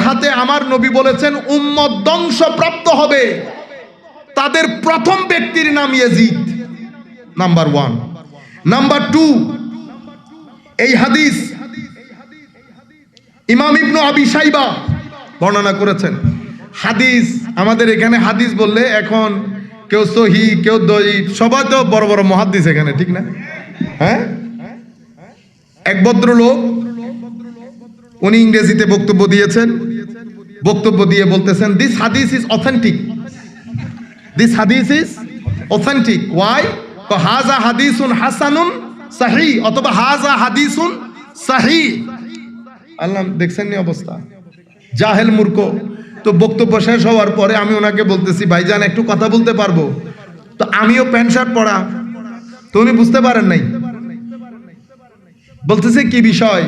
হাতে আমার নবী বলেছেন উম্মত ধ্বংসপ্রাপ্ত হবে, তাদের প্রথম ব্যক্তির নাম ইয়াজিদ, নাম্বার 1। নাম্বার 2, এই হাদিস ইমাম ইবনে আবি শাইবা বর্ণনা করেছেন। হাদিস, আমাদের এখানে হাদিস বললে এখন কেউ সহি, কেউ দঈফ, সবাই তো বড় বড় মুহাদ্দিস এখানে, ঠিক না? হ্যাঁ, এক ভদ্রলোক উনি ইংরেজিতে বক্তব্য দিয়েছেন, বক্তব্য দিয়ে বলতেছেন দিস হাদিস ইজ অথেন্টিক, দিস হাদিস ইজ অথেন্টিক। ওয়াই? হাজা হাদিসুন হাসানুন সহিহ অথবা হাজা হাদিসুন সহিহ। আল্লাহ, দেখছেন নি অবস্থা, জাহেল মূর্খ। তো বক্তব্য শেষ হওয়ার পরে আমি ওনাকে বলতেছি ভাইজান একটু কথা বলতে পারবো? তো আমিও প্যান্ট শার্ট পরা, তো উনি বুঝতে পারেন নাই, বলতেছে কি বিষয়?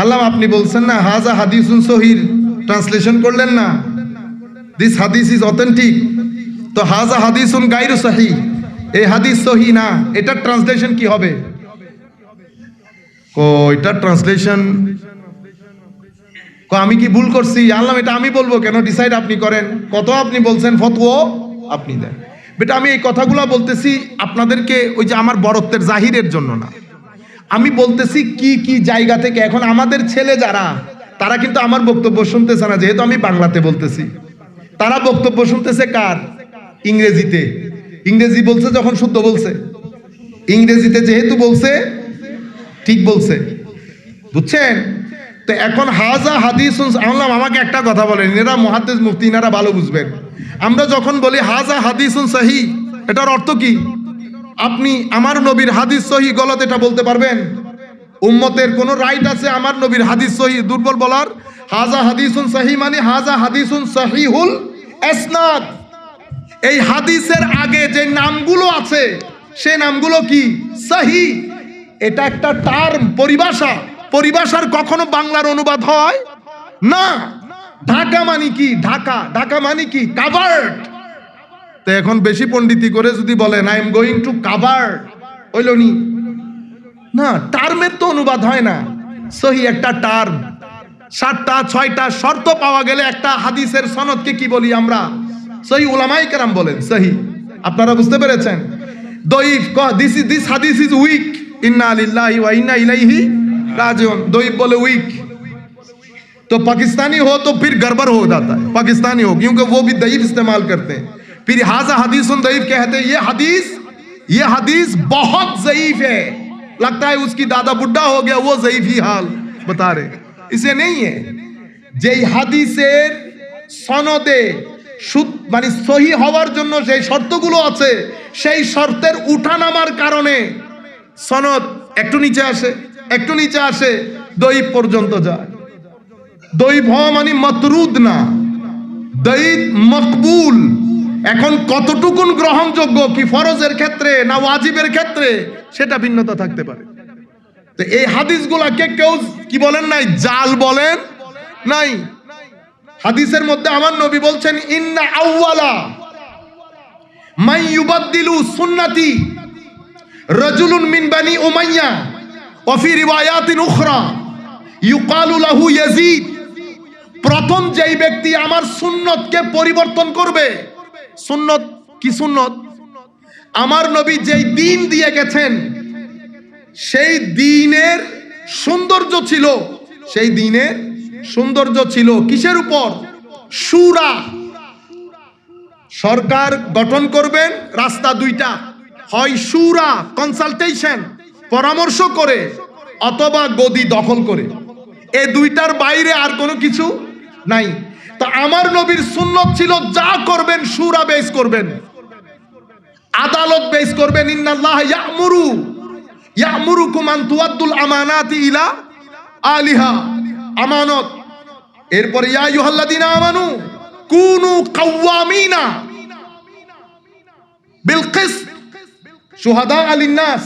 আল্লাহ, আপনি বলছেন না হাজা হাদিসুন সহিহ, ট্রান্সলেশন করলেন না দিস হাদিস ইজ অথেন্টিক, তো হাজা হাদিসুন গায়রু সহিহ, এই হাদিস সহিহ না, এটা ট্রান্সলেশন কি হবে? এটা ট্রান্সলেশন আমি কি ভুল করছি? আল্লাহ, এটা আমি বলবো কেন, ডিসাইড আপনি করেন, কত আপনি বলছেন ফতোয়া আপনি দেন। বেটা আমি এই কথাগুলো বলতেছি আপনাদেরকে ওই যে আমার বড়ত্বের জাহিরের জন্য না, আমি বলতেছি কি কি জায়গা থেকে। এখন আমাদের ছেলে যারা, তারা কিন্তু আমার বক্তব্য শুনতেছে না, যেহেতু আমি বাংলাতে বলতেছি, তারা বক্তব্য শুনতেছে কার? ইংরেজিতে। ইংরেজি বলছে যখন শুদ্ধ বলছে, ইংরেজিতে যেহেতু বলছে ঠিক বলছে, বুঝছেন? তো এখন হাজা হাদিসুন, আল্লাহ আমাকে একটা কথা বলেন, এরা মুহাদ্দিস মুফতি, এনারা ভালো বুঝবেন। আমরা যখন বলি হাজা হাদিসুন সহিহ, এটার অর্থ কি? আপনি আমার নবীর হাদিস সহিহ গলত এটা বলতে পারবেন? উম্মতের কোন রাইট আছে আমার নবীর হাদিস সহিহ দুর্বল বলার? হাজা হাদিসুন সহিহ মানে হাজা হাদিসুন সহিহুল ইসনাদ। এই হাদিসের আগে যে নামগুলো আছে সেই নামগুলো কি? সহিহ। এটা একটা টার্ম, পরিভাষা। পরিভাষার কখনো বাংলার অনুবাদ হয় না। ঢাকা মানে কি? ঢাকা, ঢাকা মানে কি? কাভার্ড। তো এখন বেশি পণ্ডিতি করে যদি বলেন I am going to covered, হইল নি? না, টার্মের তো অনুবাদ হয় না। সহি একটা টার্ম, 7টা 6টা শর্ত পাওয়া গেলে একটা হাদিসের সনদকে কি বলি আমরা? সহি। উলামায়ে কেরাম বলেন সহি। আপনারা বুঝতে পেরেছেন? দঈফ দিস হাদিস ইজ উইক, ইন্না লিল্লাহি ওয়া ইন্না ইলাইহি राजन। दो बोले वीक, तो पाकिस्तानी हो तो फिर गड़बड़ हो जाता है, पाकिस्तानी हो, क्योंकि वो भी दईफ इस्तेमाल करते हैं। फिर हाजा हदीसुन दईफ कहते हैं, ये हदीस बहुत ज़ईफ है, लगता है उसकी दादा बुढ़ा हो गया, वो ज़ईफ ही हाल बता रहे। इसे नहीं है যে হাদিসের সনদে মানে সহি হওয়ার জন্য যে শর্তগুলো আছে, সেই শর্তের উঠানামার কারণে সনদ একটু নিচে আসে, একটু নিচে আসে, দঈফ পর্যন্ত যায়। দঈফ হওয়া মানে মাতরুদ না, দঈফ মকবুল। এখন কতটুকুন গ্রহণযোগ্য, কি ফরজের ক্ষেত্রে না ওয়াজিবের ক্ষেত্রে, সেটা ভিন্নতা থাকতে পারে। তো এই হাদিসগুলাকে কেউ কি বলেন নাই? জাল বলেন নাই। হাদিসের মধ্যে আমার নবী বলছেন ইন্না আউওয়ালা মান ইউবাদদিলু সুন্নতি রাজুলুন মিন বানি উমাইয়া ওয়া ফি রিওয়ায়াতিন উখরা ইউকালু লাহু ইয়াজিদ। প্রথম যেই ব্যক্তি আমার সুন্নতকে পরিবর্তন করবে, সুন্নত কি? সুন্নত আমার নবী যেই দ্বীন দিয়ে গেছেন, সেই দ্বীনের সৌন্দর্য ছিল, সেই দ্বীনের সৌন্দর্য ছিল কিসের উপর? শুরা। সরকার গঠন করবেন, রাস্তা দুইটা, হয় শুরা কনসালটেশন, পরামর্শ করে, অথবা গদি দখল করে। এই দুইটার বাইরে আর কোনো কিছু নাই। তো আমার নবীর সুন্নত ছিল যা করবেন শুরা বেস করবেন, আদালত বেস করবেন। ইন্নাল্লাহ ইয়ামুরুকুম আন তুআদ্দুল আমানাতি ইলা আলিহা, আমানত। এরপরে ইয়া আইয়ুহাল্লাযীনা আমানু কুনু কাওয়ামিনা বিল কিসত শুহাদা লিন-নাস।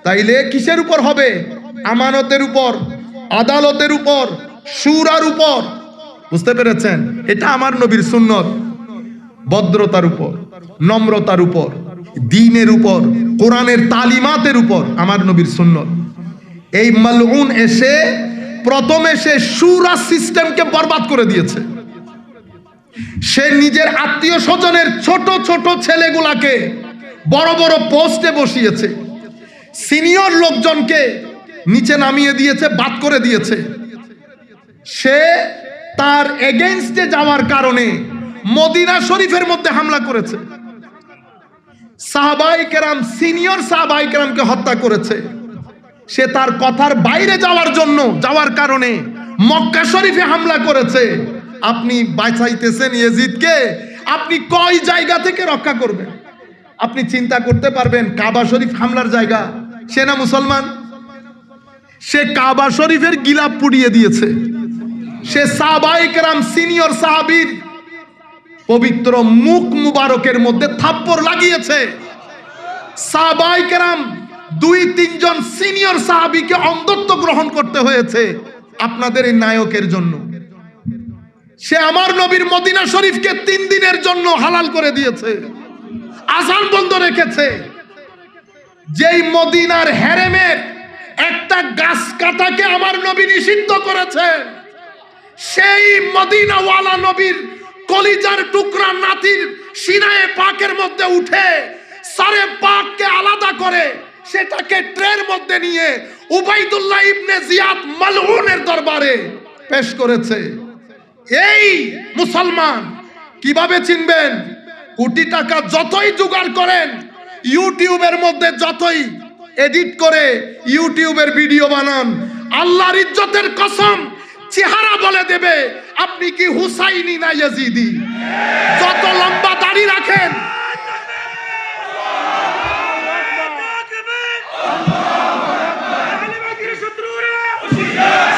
তাইলে কিসের উপর হবে? আমানতের উপর, আদালতের উপর, শুরার উপর। বুঝতে পেরেছেন? এটা আমার নবীর সুন্নত। ভদ্রতার উপর, নম্রতার উপর, দ্বীনের উপর, কোরআনের তালিমাতের উপর আমার নবীর সুন্নত। এই মালউন এসে প্রথমে সে শুরা সিস্টেমকে বরবাদ করে দিয়েছে। সে নিজের আত্মীয় স্বজনের ছোট ছোট ছেলেগুলাকে বড় বড় পোস্টে বসিয়েছে, সিনিয়র লোকজনকে নিচে নামিয়ে দিয়েছে, বাদ করে দিয়েছে। সে তার এগেইনস্টে যাওয়ার কারণে মদিনা শরীফের মধ্যে হামলা করেছে, সাহাবায়ে কেরাম, সিনিয়র সাহাবায়ে কেরামকে হত্যা করেছে। সে তার কথার বাইরে যাওয়ার কারণে মক্কা শরীফে হামলা করেছে। আপনি বাঁচাইতেছেন ইয়াজিদকে, আপনি কয় জায়গা থেকে রক্ষা করবেন? আপনি চিন্তা করতে পারবেন কাবা শরীফ হামলার জায়গা? সে না মুসলমান, সে কাবা শরীফের গিলাফ পুড়িয়ে দিয়েছে। সে সাহাবায়ে কেরাম, সিনিয়র সাহাবীর পবিত্র মুখ মুবারকের মধ্যে থাপ্পড় লাগিয়েছে। সাহাবায়ে কেরাম 2-3 জন সিনিয়র সাহাবীকে অন্ধত্ব গ্রহণ করতে হয়েছে আপনাদের এই নায়কের জন্য। সে আমার নবীর মদিনা শরীফকে 3 দিনের জন্য হালাল করে দিয়েছে, আযান বন্ধ রেখেছে। যেই মদিনার হেরেমের একটা গাছ কাটাকে আমার নবী নিষিদ্ধ করেছে, সেই মদিনাওয়ালা নবীর কলিজার টুকরা নাতির সিনায়ে পাকের মধ্যে উঠে সারে পাককে আলাদা করে সেটাকে ট্রের মধ্যে নিয়ে উবাইদুল্লাহ ইবনে জিয়াদ মালউনের দরবারে পেশ করেছে। এই মুসলমান কিভাবে চিনবেন? কোটি টাকা যতই জোগাড় করেন, ইউটিউবের মধ্যে যতই এডিট করে ইউটিউবের ভিডিও বানান, আল্লাহর ইজ্জতের কসম চেহারা বলে দেবে আপনি কি হুসাইনি না ইয়াজিদি। যত লম্বা দাড়ি রাখেন,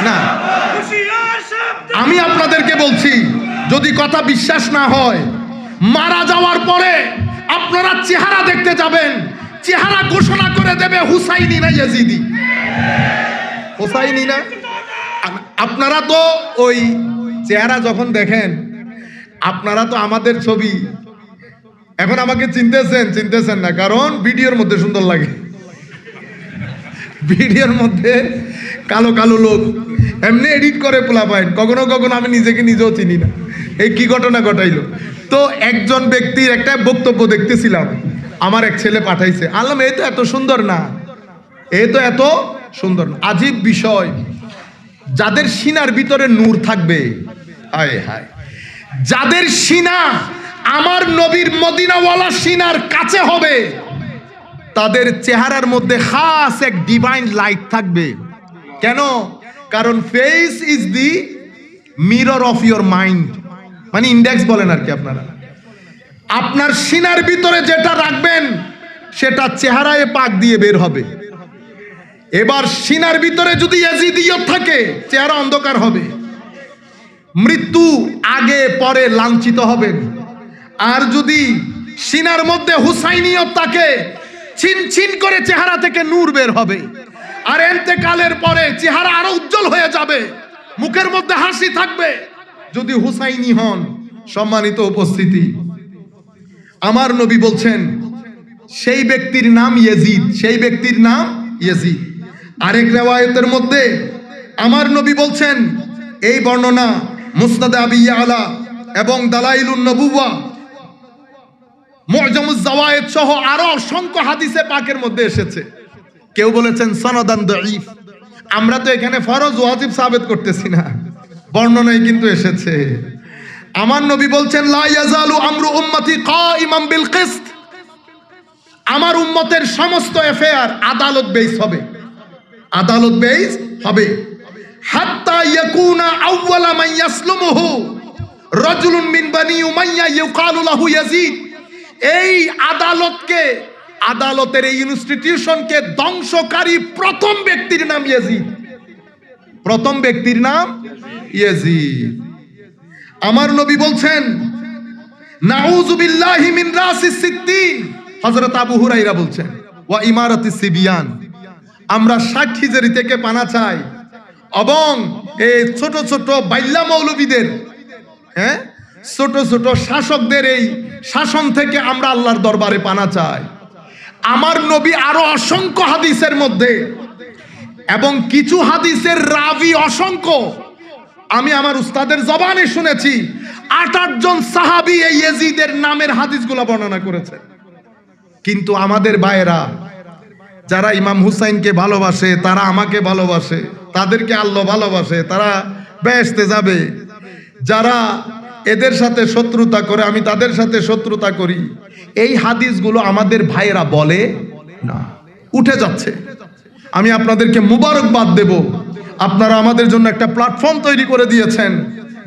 না আমি আপনাদেরকে বলছি, যদি কথা বিশ্বাস না হয়, মারা যাওয়ার পরে আপনারা চেহারা দেখতে যাবেন, চেহারা ঘোষণা করে দেবে হুসাইনি না ইয়াজিদি। হুসাইনি না, আপনারা তো ওই চেহারা যখন দেখেন, আপনারা তো আমাদের ছবি এখন আমাকে চিনতেছেন না, কারণ ভিডিওর মধ্যে সুন্দর লাগে। ভিডিওর মধ্যে কালো কালো লোক এমনি এডিট করে পোলাপাইন, কখনো কখনো আমি নিজেও চিনি না এই কি ঘটনা ঘটাইলো। তো একজন ব্যক্তির একটা বক্তব্য দেখতেছিলাম, আমার এক ছেলে পাঠাইছে, আলম এই তো এত সুন্দর না, এই তো এত সুন্দর না। আজীব বিষয়, যাদের সিনার ভিতরে নূর থাকবে, হায় হায়, যাদের সিনা আমার নবীর মদিনাওয়ালা সিনার কাছে হবে, তাদের চেহারার মধ্যে খাস এক ডিভাইন লাইট থাকবে। কেন? কারণ face is the mirror of your mind, মানে ইন্ডেক্স বলেন আর কি। আপনার সিনার ভিতরে যেটা রাখবেন সেটা চেহারায় পাক দিয়ে বের হবে। এবার সিনার ভিতরে যদি ইয়াজিদিয়ত থাকে, চেহারা অন্ধকার হবে, মৃত্যু আগে পরে লাঞ্ছিত হবেন। আর যদি সিনার মধ্যে হুসাইনিয়ত থাকে, ছিন ছিন করে চেহারা থেকে নূর বের হবে, আর ইন্তেকালের পরে চেহারা আরো উজ্জ্বল হয়ে যাবে, মুখের মধ্যে হাসি থাকবে যদি হুসাইনি হন। সম্মানিত উপস্থিতি, আমার নবী বলছেন সেই ব্যক্তির নাম ইয়াজিদ, সেই ব্যক্তির নাম ইয়াজিদ। আরেক রিওয়ায়াতের মধ্যে আমার নবী বলছেন, এই বর্ণনা মুসনাদে আবি ইয়ালা এবং দালাইলুন নবুওয়া, মুআজামুজ জাওয়ায়েদ সহ আরো অসংখ্য হাদিসে পাকের মধ্যে এসেছে। কেউ বলেছেন সনদান দাঈফ। আমরা তো এখানে ফরজ ওয়াজিব সাবিত করতেছি না, বর্ণনায় কিন্তু এসেছে। আমার নবী বলছেন, লা ইয়াজালু আমরু উম্মতি কাইমান বিল কিসত, আমার উম্মতের সমস্ত অ্যাফেয়ার আদালত বেস হবে, আদালত বেস হবে। হাত্তা ইয়াকুনা আউওয়ালা মান ইয়াসলুমুহু রাজুলুন মিন বানি উমাইয়া ইউকালু লাহু ইয়াজিদ। এই আদালতকে, আদালতের এই ইনস্টিটিউশনকে ধ্বংসকারী প্রথম ব্যক্তির নাম ইয়াজিদ, প্রথম ব্যক্তির নাম ইয়াজিদ। আমার নবী বলছেন, নাউযু বিল্লাহি মিন রাসিস সিদ্দিন, হযরত আবু হুরায়রা বলছেন, ওয়া ইমারাতিস সিবিয়ান, আমরা 60 হিজরি থেকে পানা চাই, এবং এই ছোট ছোট বাইল্লা মৌলবীদের, ছোট ছোট শাসকদের এই শাসন থেকে আমরা আল্লাহর দরবারে পানা চাই। আমার নবী আরো অসংখ্য হাদিসের মধ্যে এবং কিছু হাদিসের রাবি অসংখ্য। আমি আমার উস্তাদের জবানে শুনেছি 8-8 জন সাহাবী এই ইয়াজিদের নামের হাদিসগুলো বর্ণনা করেছে। কিন্তু আমাদের ভাইয়েরা যারা ইমাম হুসাইনকে ভালোবাসে, তারা আমাকে ভালোবাসে, তাদেরকে আল্লাহ ভালোবাসে, তারা বেহেশতে যাবে। যারা এদের সাথে শত্রুতা করে, আমি তাদের সাথে শত্রুতা করি, এই হাদিসগুলো আমাদের ভাইয়েরা বলে না, উঠে যাচ্ছে। আমি আপনাদেরকে মুবারকবাদ দেব, আপনারা আমাদের জন্য একটা প্ল্যাটফর্ম তৈরি করে দিয়েছেন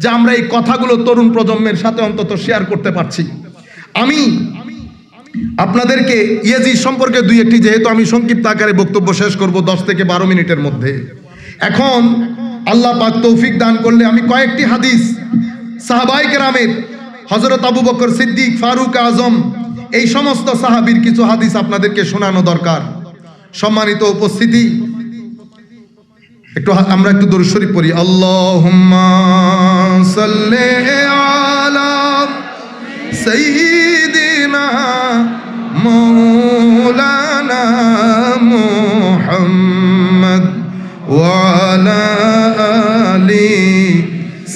যে আমরা এই কথাগুলো তরুণ প্রজন্মের সাথে অন্তত শেয়ার করতে পারছি। আমি আপনাদেরকে ইয়াজিদ সম্পর্কে দুই একটি, যেহেতু আমি সংক্ষিপ্ত আকারে বক্তব্য শেষ করব 10 থেকে 12 মিনিটের মধ্যে, এখন আল্লাহ পাক তৌফিক দান করলে আমি কয়েকটি হাদিস সাহাবায়ে কেরামের, হযরত আবু বকর সিদ্দিক, ফারুক আজম, এই সমস্ত সাহাবীর কিছু হাদিস আপনাদেরকে শোনানো দরকার। সম্মানিত উপস্থিতি, আমরা একটু দরুদ শরীফ পড়ি। আল্লাহুম্মা সাল্লি আলা সাইয়্যিদিনা মাওলানা মুহাম্মদ ওয়া আলা আলি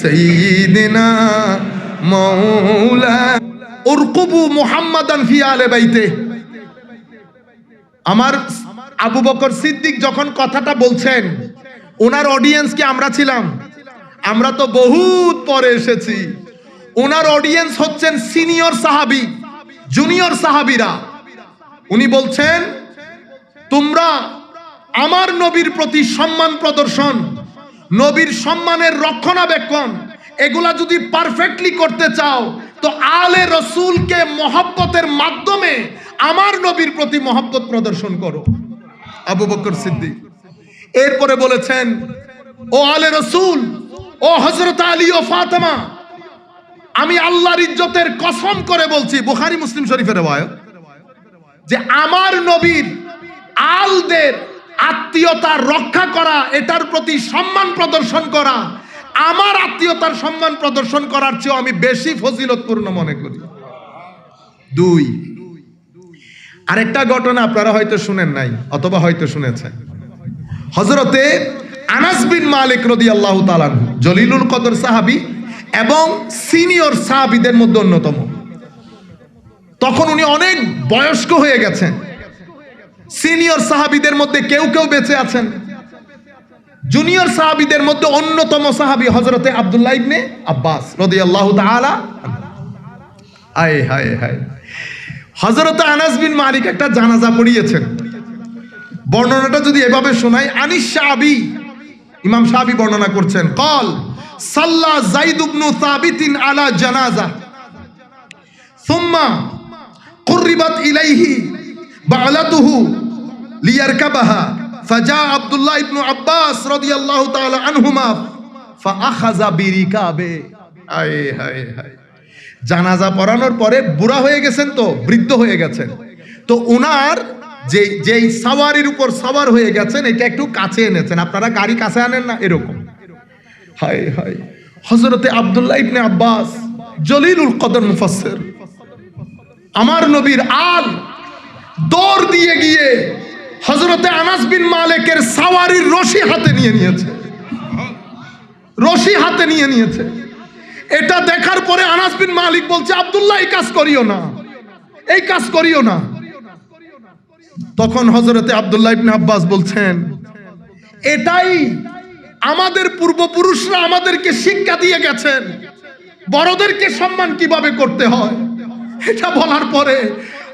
সাইয়্যিদিনা মাওলানা উরকুবু মুহাম্মাদান ফি আলে বাইতে। আমার আবু বকর সিদ্দিক যখন কথাটা বলছেন, ওনার অডিয়েন্স কি আমরা ছিলাম? আমরা তো বহুত পরে এসেছি। ওনার অডিয়েন্স হচ্ছেন সিনিয়র সাহাবী, জুনিয়র সাহাবীরা। উনি বলছেন, তোমরা আমার নবীর প্রতি সম্মান প্রদর্শন, নবীর সম্মানের রক্ষণাবেক্ষণ, এগুলা যদি পারফেক্টলি করতে চাও তো আলে রসুলকে মহব্বতের মাধ্যমে আমার নবীর প্রতি মহব্বত প্রদর্শন করো। আবু বকর সিদ্দিক এরপরে বলেছেন, ও আলে রসুল, ও হযরত আলী ও ফাতেমা, আমি আল্লাহর ইজ্জতের কসম করে বলছি, বুখারী মুসলিম শরীফের রওয়ায়াত, যে আমার নবীর আলদের আত্মীয়তা রক্ষা করা, এটার প্রতি সম্মান প্রদর্শন করা, আমার আত্মীয়তার সম্মান প্রদর্শন করার চেয়ে আমি বেশি ফজিলতপূর্ণ মনে করি। 2, আরেকটা ঘটনা আপনারা হয়তো শুনেন নাই অথবা হয়তো শুনেছেন। হযরতে আনাস বিন মালিক রাদিয়াল্লাহু তাআলা আনহু, জলিলুল কদর সাহাবী এবং সিনিয়র সাহাবীদের মধ্যে অন্যতম। তখন উনি অনেক বয়স্ক হয়ে গেছেন। সিনিয়র সাহাবীদের মধ্যে কেউ কেউ বেঁচে আছেন। জুনিয়র সাহাবীদের মধ্যে অন্যতম সাহাবী হযরতে আব্দুল্লাহ ইবনে আব্বাস রাদিয়াল্লাহু তাআলা। হায় হায় হায়, হযরত আনাস বিন মালিক একটা জানাজা পড়িয়েছেন। বর্ণনাটা যদি এভাবে শোনাই, আনিস শাআবী, ইমাম শাআবী বর্ণনা করছেন, قال صلى زيد بن ثابت على جنازة ثم قربت إليه بعلته ليركبها فجاء عبد الله بن عباس رضي الله تعالى عنهما فأخذ بركابه। হায় হায় হায়, জানাজা পড়ানোর পরে বুড়া হয়ে গেছেন, তো বৃদ্ধ হয়ে গেছেন, তো উনার যেই সাওয়ারির উপর সাওয়ার হয়ে গেছেন, এটা একটু কাছে এনেছেন। আপনারা গাড়ি কাছে আনেন না, এরকম। হায় হায়, হযরতে আব্দুল্লাহ ইবনে আব্বাস, জলিলুল কদর মুফাসসির, আমার নবীর আল, দৌড় দিয়ে গিয়ে হযরতে আনাস বিন মালিকের সাওয়ারির রশি হাতে নিয়ে নিয়েছে, রশি হাতে নিয়ে নিয়েছে। এটা দেখার পরে আনাস বিন মালিক বলছে, আব্দুল্লাহ এই কাজ করিও না, এই কাজ করিও না। তখন হযরতে আব্দুল্লাহ ইবনে আব্বাস বলছেন, এটাই আমাদের পূর্বপুরুষরা আমাদেরকে শিক্ষা দিয়ে গেছেন, বড়দেরকে সম্মান কিভাবে করতে হয়। এটা বলার পরে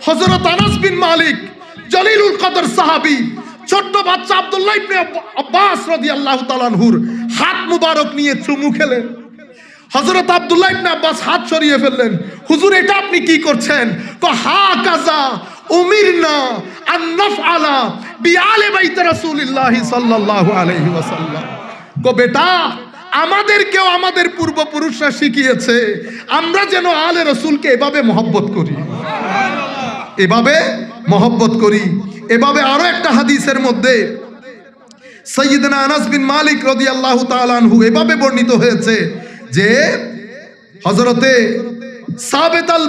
হযরত আনাস বিন মালিক, জলিলুল কদর সাহাবী, ছোট্ট বাচ্চা আব্দুল্লাহ ইবনে আব্বাস রাদিয়াল্লাহু তাআলা আনহুর হাত মুবারক নিয়ে চুমু খেলেন। হযরত আব্দুল্লাহ ইবনে আব্বাস হাত সরিয়ে ফেললেন। হুজুর, এটা আপনি কি করছেন? হাকাযা উমিরনা আন নাফআলা বিআলি বাইত রাসূলিল্লাহ সাল্লাল্লাহু আলাইহি ওয়াসাল্লাম। বেটা, আমাদেরকেও আমাদের পূর্বপুরুষরা শিখিয়েছে আমরা যেন আলে রাসূলকে এভাবে মহব্বত করি, এভাবে মহব্বত করি। এভাবে আরো একটা হাদিসের মধ্যে সাইয়্যিদনা আনাস বিন মালিক রাদিয়াল্লাহু তাআলা আনহু এভাবে বর্ণিত হয়েছে যে হযরতে সাবিত আল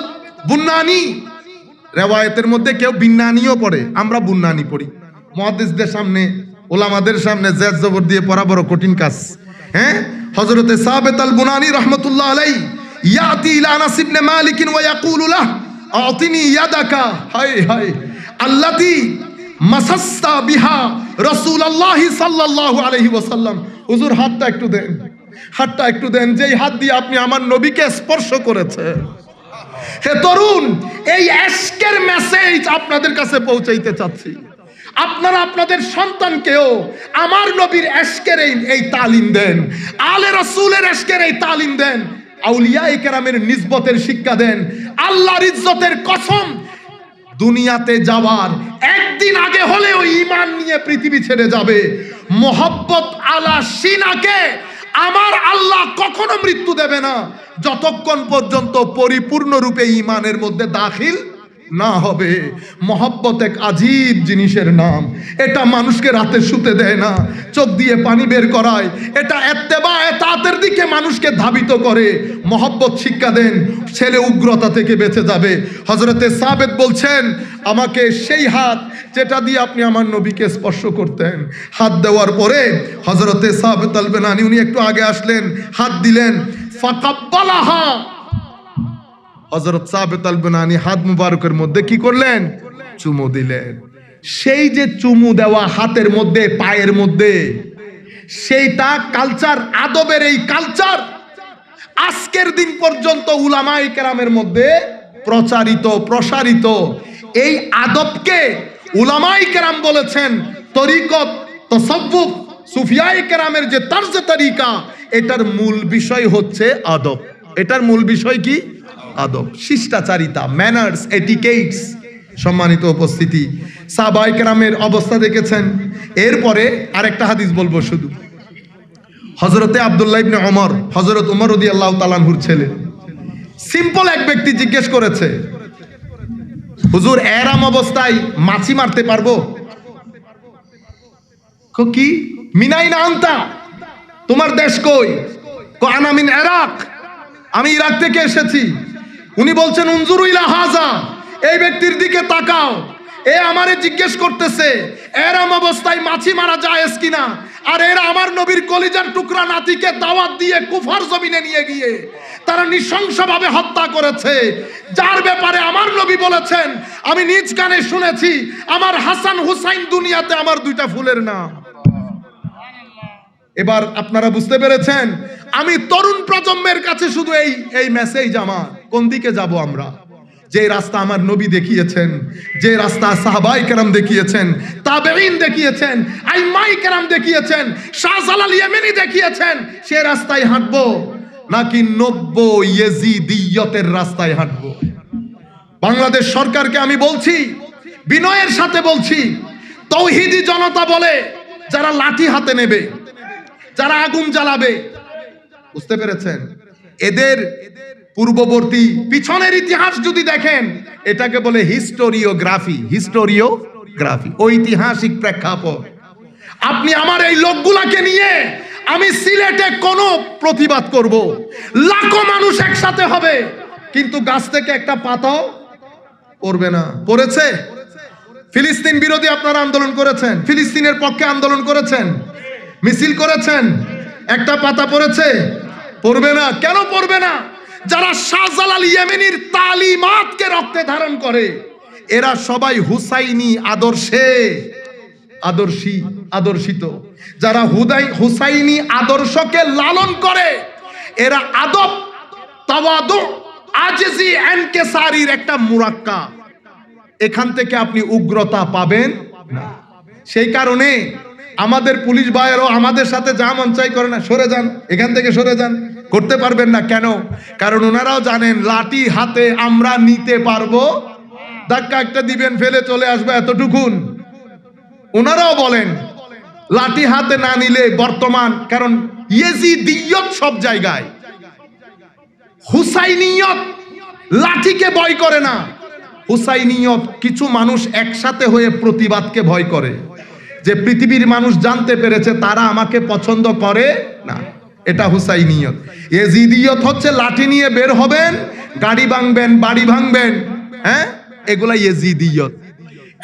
বুন্নানি, রিওয়ায়াতের মধ্যে কেউ বিন্নানিও পড়ে, আমরা বুন্নানি পড়ি। মুহাদ্দিসদের সামনে ওলামাদের সামনে জেদ জবর দিয়ে পড়া বড় কঠিন কাজ। হ্যাঁ, হযরতে সাবিত আল বুনানী রাহমাতুল্লাহ আলাইহি ইয়াতি ইলা আনাস ইবনে মালিক ওয়া ইয়াকুলু লাহ আতিনি ইয়াদাকা, হায় হায়, আল্লাতী মাসাসতা বিহা রাসূলুল্লাহ সাল্লাল্লাহু আলাইহি ওয়াসাল্লাম। হুজুর হাতটা একটু দেন, হাতটা একটু দেন, যেই হাত দিয়ে আপনি আমার নবীকে স্পর্শ করেছেন। হে তরুণ, এই ইশকের মেসেজ আপনাদের কাছে পৌঁছাইতে চাচ্ছি। আপনারা আপনাদের সন্তানকেও আমার নবীর ইশকের এই তালিম দেন, আলে রাসূলের ইশকের এই তালিম দেন, আউলিয়ায়ে কেরামের নিসবতের শিক্ষা দেন। আল্লাহর ইজ্জতের কসম, দুনিয়াতে যাওয়ার একদিন আগে হলেও ঈমান নিয়ে পৃথিবী ছেড়ে যাবে। মোহাব্বত আলা সিনাকে আমার আল্লাহ কখনো মৃত্যু দেবে না যতক্ষণ পর্যন্ত পরিপূর্ণরূপে ঈমানের মধ্যে দাখিল না হবে। মোহাব্বত এক আজীব জিনিসের নাম। এটা মানুষকে রাতে শুতে দেয় না, চোখ দিয়ে পানি বের করায়। এটা ইত্তেবা এতাতের দিকে মানুষকে ধাবিত করে। মোহাব্বত শিক্ষা দেন, ছেলে উগ্রতা থেকে বেঁচে যাবে। হযরতে সাবিত বলছেন, আমাকে সেই হাত যেটা দিয়ে আপনি আমার নবীকে স্পর্শ করতেন, হাত দেওয়ার পরে হযরতে সাবিত আল বুনানী উনি একটু আগে আসলেন, হাত দিলেন, ফাকাব্বালাহা। হযরত সাবিত আল বুনানী হাত মুবারকের মধ্যে কি করলেন? চুমু দিলেন। সেই যে চুমু দেওয়া হাতের মধ্যে, পায়ের মধ্যে, সেইটা কালচার, আদবের এই কালচার আজকের দিন পর্যন্ত উলামায়ে কেরামের মধ্যে প্রচারিত, প্রসারিত। এই আদবকে উলামায়ে কেরাম বলেছেন তরিকত, তাসাউফ, সুফিয়ায়ে কেরামের যে তারজে তরিকা, এটার মূল বিষয় হচ্ছে আদব। এটার মূল বিষয় কি? আদব, শিষ্টাচারিতা, ম্যানার্স, এটিকেটস। সম্মানিত উপস্থিতি, সাহাবায়ে কেরামের অবস্থা দেখেছেন। এরপরে আরেকটা হাদিস বলবো শুধু। হযরতে আব্দুল্লাহ ইবনে ওমর, হযরত ওমর রাদিয়াল্লাহু তাআলা আনহুর ছেলে, সিম্পল এক ব্যক্তি জিজ্ঞেস করেছে, হুজুর এরাম অবস্থায় মাছি মারতে পারবো? কি মিনাইনা আনতা, তোমার দেশ কই? আনা মিন ইরাক, আমি ইরাক থেকে এসেছি। উনি বলছেন, উনজুরু ইলা হাযা, এই ব্যক্তির দিকে তাকাও, এ আমারে জিজ্ঞেস করতেছে এরাম অবস্থায় মাছি মারা জায়েজ কিনা। আর এরা আমার নবীর কলিজার টুকরা নাতিকে দাওয়াত দিয়ে কুফার জমিনে নিয়ে গিয়ে তারা নৃশংসভাবে হত্যা করেছে, যার ব্যাপারে আমার নবী বলেছেন, আমি নিজ কানে শুনেছি, আমার হাসান হুসাইন দুনিয়াতে আমার দুইটা ফুলের নাম। এবার আপনারা বুঝতে পেরেছেন, আমি তরুণ প্রজন্মের কাছে শুধু এই মেসেজ আমার, কোন দিকে যাব আমরা? যে রাস্তা আমার নবী দেখিয়েছেন, যে রাস্তা সাহাবায়ে কেরাম দেখিয়েছেন, তাবেঈন দেখিয়েছেন, আইম্মায়ে কেরাম দেখিয়েছেন, শাহজালাল ইয়েমেনি দেখিয়েছেন, সে রাস্তায় হাঁটবো নাকি নব্য ইয়েজিদিয়তের রাস্তায় হাঁটবো? বাংলাদেশ সরকারকে আমি বলছি, বিনয়ের সাথে বলছি, তৌহিদি জনতা বলে যারা লাঠি হাতে নেবে, যারা আগুন জ্বালাবে, বুঝতে পেরেছেন? এদের পূর্ববর্তী পিছনের ইতিহাস যদি দেখেন, এটাকে বলে হিস্টোরিওগ্রাফি। হিস্টোরিওগ্রাফি, ঐতিহাসিক প্রেক্ষাপট। আপনি আমার এই লোকগুলাকে নিয়ে আমি সিলেটে কোন প্রতিবাদ করব, লাখো মানুষ একসাথে হবে, কিন্তু গাছ থেকে একটা পাতাও পড়বে না। পড়েছে? ফিলিস্তিন বিরোধী আপনারা আন্দোলন করেছেন, ফিলিস্তিনের পক্ষে আন্দোলন করেছেন, মিছিল করেছেন, একটা পাতা পড়েছে? পড়বে না। কেন পড়বে না? যারা শাহজালাল ইয়েমেনির তালিমাতকে রক্তে ধারণ করে, এরা সবাই হুসাইনি আদর্শে আদর্শিত। যারা হুসাইনি আদর্শকে লালন করে, এরা আদব, তাওয়াদু, আজজি, ইনকিসারির একটা মুরাক্কাব। এখান থেকে আপনি উগ্রতা পাবেন না। সেই কারণে আমাদের পুলিশ ভাইয়েরও আমাদের সাথে যা মন চাই করে না, সরে যান, এখান থেকে সরে যান। করতে পারবেন না। কেন? কারণ ওনারাও জানেন লাঠি হাতে আমরা নিতে পারবো, ধাক্কা একটা দিবেন, ফেলে চলে আসবে, এতটুকুন। ওনারাও বলেন লাঠি হাতে না নিলে বর্তমান, কারণ ইয়েজিদিয়ত সব জায়গায়, হুসাইনিয়ত লাঠিকে ভয় করে না, হুসাইনিয়ত কিছু মানুষ একসাথে হয়ে প্রতিবাদকে ভয় করে, যে পৃথিবীর মানুষ জানতে পেরেছে তারা আমাকে পছন্দ করে না, এটা হুসাইনিয়ত। ইয়েজিদিয়ত হচ্ছে লাঠি নিয়ে বের হবেন, গাড়ি ভাঙবেন, বাড়ি ভাঙবেন, হ্যাঁ, এগুলা ইয়েজিদিয়ত।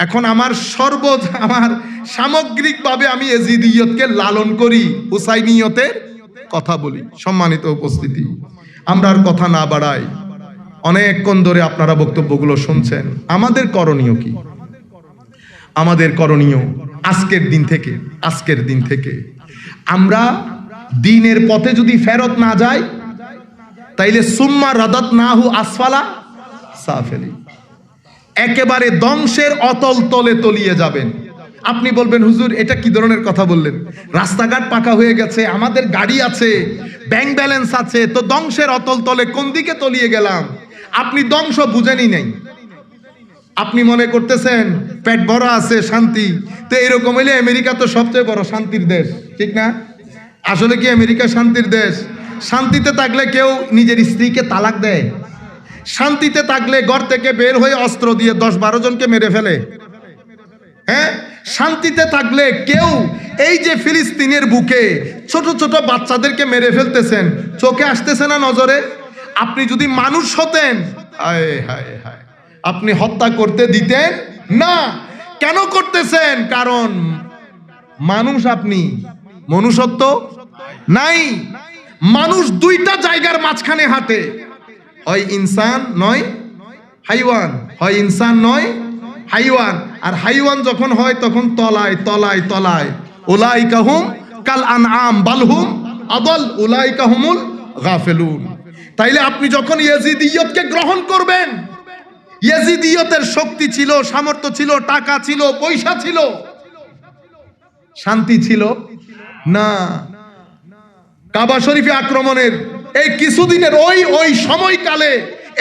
এখন আমার সামগ্রিকভাবে আমি এজিদিয়তকে লালন করি, হুসাইনিয়তের কথা বলি। সম্মানিত উপস্থিতি, আমরা আর কথা না বাড়াই, অনেকক্ষণ ধরে আপনারা বক্তব্যগুলো শুনছেন। আমাদের করণীয় কি? আমাদের করণীয় আজকের দিন থেকে আমরা দ্বীনের পথে যদি ফেরত না যাই, তাইলে সুম্মা রাদাদনাহু আসফালা সাফিলিন, একেবারে ধ্বংসের অতল তলে তলিয়ে যাবেন। আপনি বলবেন, হুজুর এটা কি ধরনের কথা বললেন? রাস্তাঘাট পাকা হয়ে গেছে, আমাদের গাড়ি আছে, ব্যাংক ব্যালেন্স আছে, তো ধ্বংসের অতল তলে কোন দিকে তলিয়ে গেলাম? আপনি ধ্বংস বুঝেনই নাই। আপনি মনে করতেছেন পেট ভরা আছে, শান্তি। তো এরকম হইলে আমেরিকা তো সবচেয়ে বড় শান্তির দেশ, ঠিক না? আসলে কি আমেরিকা শান্তির দেশ? শান্তিতে থাকলে কেউ নিজের স্ত্রীকে তালাক দেয়? শান্তিতে থাকলে ঘর থেকে বের হয়ে অস্ত্র দিয়ে 10-12 জনকে মেরে ফেলে? হ্যাঁ, শান্তিতে থাকলে কেউ এই যে ফিলিস্তিনের বুকে ছোট ছোট বাচ্চাদেরকে মেরে ফেলতেছেন, চোখে আসতেছে না নজরে? আপনি যদি মানুষ হতেন, হায় হায় হায়, আপনি হত্যা করতে দিতেন না। কেন করতেছেন? কারণ মানুষ, আপনি মনুষ্যত্ব নাই। মানুষ দুইটা জায়গার মাঝখানে হাঁটে, হয় ইনসান নয় হাইওয়ান, হয় ইনসান নয় হাইওয়ান। আর হাইওয়ান যখন হয় তখন তলায় তলায় তলায়। উলাইকা হুম কাল আনআম বাল হুম আদাল উলাইকা হুমুল গাফিলুন। তাইলে আপনি যখন ইয়াজিদিয়তকে গ্রহণ করবেন, ইয়াজিদিয়তের শক্তি ছিল, সামর্থ্য ছিল, টাকা ছিল, পয়সা ছিল, শান্তি ছিল না। কাবা শরীফে আক্রমণের এই কিছুদিনের ওই সময়কালে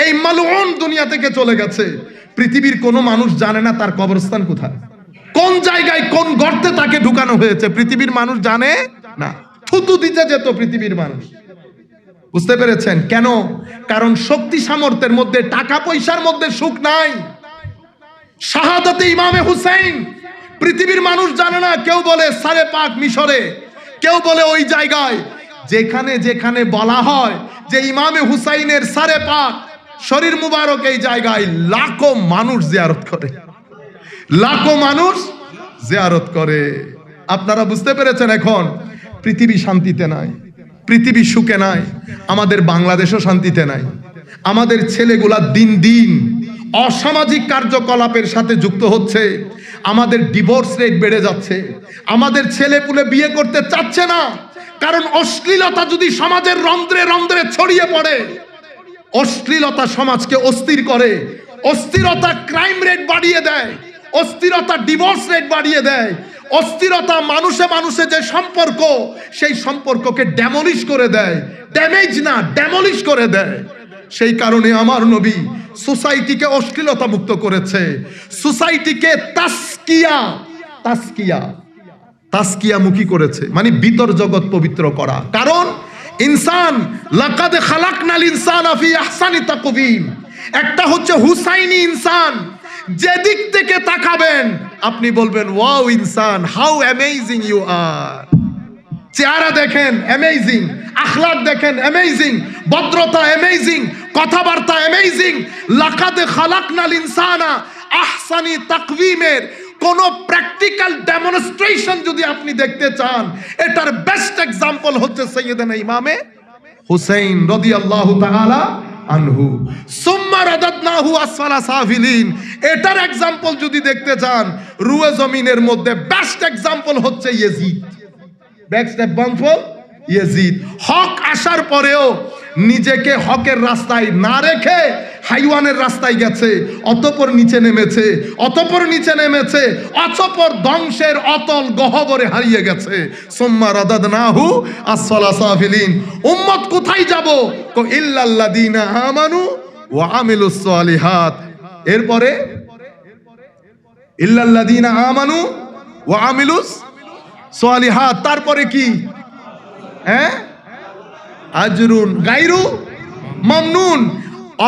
এই মালউন দুনিয়া থেকে চলে গেছে। পৃথিবীর কোন মানুষ জানে না তার কবরস্থান কোথায়, কোন জায়গায়, কোন গর্তে তাকে ঢুকানো হয়েছে। পৃথিবীর মানুষ জানে না, থুতু দিতে যেত পৃথিবীর মানুষ। বুঝতে পেরেছেন কেন? কারণ শক্তি সামর্থ্যের মধ্যে, টাকা পয়সার মধ্যে সুখ নাই। শাহাদাতে ইমামে হুসাইন পৃথিবীর মানুষ জানে না। কেউ বলে সারে পাক মিশরে, কেউ বলে ওই জায়গায়। যেখানে যেখানে বলা হয় যে ইমামে হুসাইনের সারে পাক শরীর মুবারক, এই জায়গায় লাখো মানুষ জিয়ারত করে, লাখো মানুষ জিয়ারত করে। আপনারা বুঝতে পেরেছেন এখন পৃথিবী শান্তিতে নাই, পৃথিবী সুখে নাই, আমাদের বাংলাদেশও শান্তিতে নাই। আমাদের ছেলেগুলা দিন দিন অসামাজিক কার্যকলাপের সাথে যুক্ত হচ্ছে, আমাদের ডিভোর্স রেট বেড়ে যাচ্ছে, আমাদের ছেলেপুলে বিয়ে করতে চাচ্ছে না। কারণ অশ্লীলতা যদি সমাজের রন্ধ্রে রন্ধ্রে ছড়িয়ে পড়ে, অশ্লীলতা সমাজকে অস্থির করে, অস্থিরতা ক্রাইম রেট বাড়িয়ে দেয়, অস্থিরতা ডিভোর্স রেট বাড়িয়ে দেয়, অস্থিরতা মানুষে মানুষে যে সম্পর্ক, সেই সম্পর্ককে ড্যামলিশ করে দেয়, ড্যামেজ না ড্যামলিশ করে দেয়। সেই কারণে আমার নবী সোসাইটিকে অশ্লীলতা মুক্ত করেছে, সোসাইটিকে তাসকিয়া মুখী করেছে, মানে ভিতর জগৎ পবিত্র করা। কারণ ইনসান লাকাদ খালাকনাল ইনসানা ফি আহসানি তাকওয়িম, একটা হচ্ছে হুসাইনি ইনসান। যেদিক থেকে তাকাবেন আপনি বলবেন ওয়াও ইনসান, হাউ অ্যামেজিং ইউ আর। চেহারা দেখেন অ্যামেজিং, আখলাক দেখেন অ্যামেজিং, ভদ্রতা অ্যামেজিং, কথাবার্তা অ্যামেজিং। লাকাদ খালাকনাল ইনসানা আহসানি তাকওয়িমের কোন প্র্যাকটিক্যাল ডেমনস্ট্রেশন যদি আপনি দেখতে চান, এটার বেস্ট এক্সাম্পল হচ্ছে সাইয়েদনা ইমামে হুসাইন রাদিয়াল্লাহু তাআলা আনহু। সুম্মা রাদাদনাহু আসফালা সাফিলিন, এটার এক্সাম্পল যদি দেখতে চান, রুয়ে জমিনের মধ্যে বেস্ট এক্সাম্পল হচ্ছে ইয়াজিদ। Best example Yazid. হক আসার পরেও নিজেকে হকের রাস্তায় না রেখে হাইওয়ানের রাস্তায় গেছে, অতঃপর নিচে নেমেছে, অতঃপর নিচে নেমেছে, অতঃপর ধ্বংসের অতল গহ্বরে হারিয়ে গেছে। সুম্মা রাদাদনাহু আসফালা সাফিলিন। উম্মত কোথায় যাব? কো ইল্লাল্লাযীনা আমানু ওয়া আমিলুস সালিহাত। এরপরে ইল্লাল্লাযীনা আমানু ওয়া আমিলুস সালিহাত, তারপরে কি? হ্যাঁ, আজরুন গায়রু মামনুন,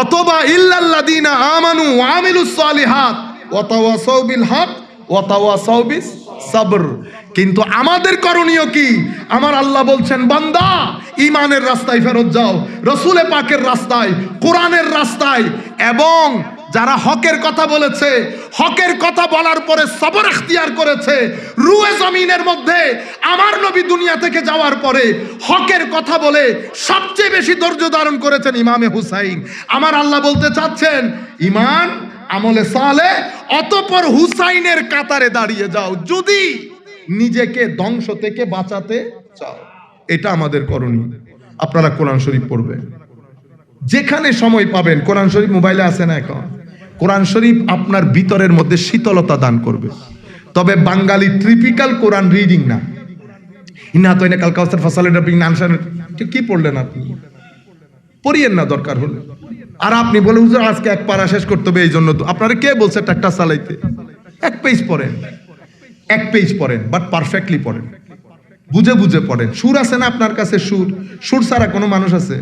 অথবা ইল্লাল্লাযীনা আমানু ওয়া আমিলুস সালিহাত ওয়া তাওয়াসাউ বিল হক ওয়া তাওয়াসাউ বিস সাবর। কিন্তু আমাদের করণীয় কি? আমার আল্লাহ বলছেন, বান্দা ঈমানের রাস্তায় ফেরত যাও, রাসূলে পাকের রাস্তায়, কোরআনের রাস্তায়, এবং যারা হকের কথা বলেছে, হকের কথা বলার পরে সবর ইখতিয়ার করেছে, রুয়ে জমিনের মধ্যে আমার নবী দুনিয়া থেকে যাওয়ার পরে হকের কথা বলে সবচেয়ে বেশি ধৈর্য ধারণ করেছেন ইমামে হুসাইন। আমার আল্লাহ বলতে চাচ্ছেন ঈমান আমলে সালেহ, অতঃপর হুসাইনের কাতারে দাঁড়িয়ে যাও যদি নিজেকে ধ্বংস থেকে বাঁচাতে চাও। এটা আমাদের করণীয়। আপনারা কোরআন শরীফ পড়বেন, যেখানে সময় পাবেন। কোরআন শরীফ মোবাইলে আছে না এখন? কোরআন শরীফ আপনার ভিতরের মধ্যে শীতলতা দান করবে। তবে বাঙালি ট্রিপিক্যাল কোরআন রিডিং না। ইন্না তো এনে কাল কাউসার ফাসালের নানসান কি পড়লেন আপনি? পড়িয়েন না দরকার হলে। আর আপনি বলে হুজুর আজকে এক পারা শেষ করতে হবে, এই জন্য তো আপনারা কে বলছে ট্রাক্টর চালাইতে? এক পেজ পড়েন, এক পেজ পড়েন, বাট পারফেক্টলি পড়েন, বুঝে বুঝে পড়েন। সুর আছে না আপনার কাছে? সুর ছাড়া কোনো মানুষ আছে?